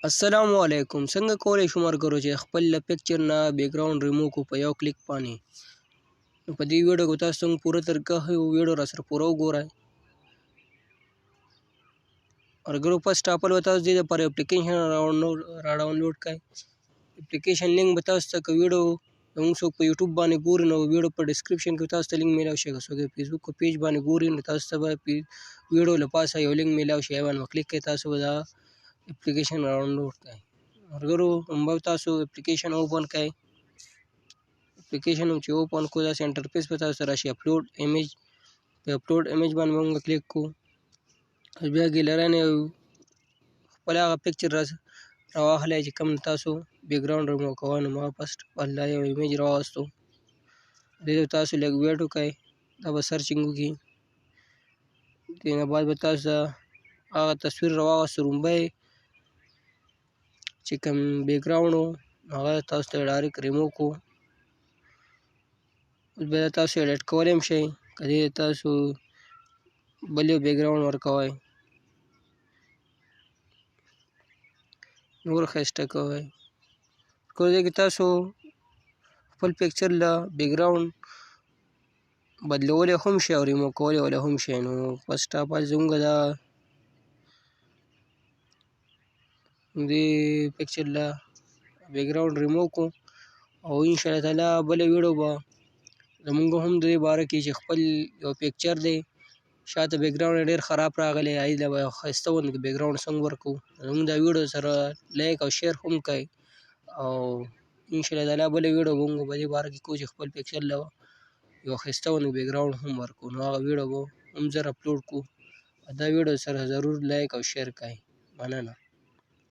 अस्सलामुअलैकुम څنګه کولای شو مرګرو چې خپل پکچر نه بیک ګراوند ریموو کو په یو کلیک باندې نو په دې ویډیو کې تاسو څنګه پوره طریقه ویډیو را سره پوره وګورئ مرګرو فسټ اپ ول تاسو دې پر اپلیکیشن را ډاونلوډ کړئ اپلیکیشن لینک به تاسو ته ویډیو موږ څوک په یوټیوب باندې ګوري نو ویډیو په ډسکرپشن کې تاسو ته لینک میلاو شي څوک فیسبوک کو پیج باندې ګوري نو تاسو ته ویډیو لپاره یو لینک میلاو شي باندې کلیک کړئ تاسو به اپلیکیشن ډاونلوډ کړئ مرګرو هم تاسو اپلیکیشن اوپن کړئ اپلیکیشن چې اوپن کو دا انټرفیس په تاسو راشي اپلوډ ایمیج په اپلوډ ایمیج باندې موږ کلیک کو بیا ګیلری نه خپل هغه پکچر راواخلئ چې کوم تاسو بیک ګراوند ریموو کوئ نو ما فسټ الله یو ایمیج راوستو دې تاسو لږ ویټ وکړئ دا به سرچینګ وکړي دې نه بعد به تاسو هغه تصویر راواغستو رومبی چې کوم بیک ګراوند هغه تاسو ته ډایرکټ ریموو کو بیا تاسو ایډیټ کولی هم شئ که دې تاسو بل یو بیک ګراوند ورکوئ نور ښایسته کوئ که دې کې تاسو خپل پکچر له بیک ګراوند بدلولی هم شئ او ریموو کولی هم شئ نو فسټ اف آل زموږ دا دې پکچر له بیک ګراوند ریموو کو او انشاءالله تعالی بله ویډیو به زموږ هم د دې باره کې چې خپل یو پکچر دی شاته بیک ګراوند ډېر خراب راغلی هغې له به ښایسته غوندې بیک ګراوند څنګه ورکړو زموږ دا ویډیو سره لایک او شیر هم کړئ او انشاءالله تعالی بله ویډیو به موږ په دې باره کې کوو چې خپل پکچر له یو ښایسته غوندې بیک ګراوند هم ورکړو نو هغه ویډیو به هم ژر اپلوډ کړو دا ویډیو سره ضرور لایک او شیر کړئ مننه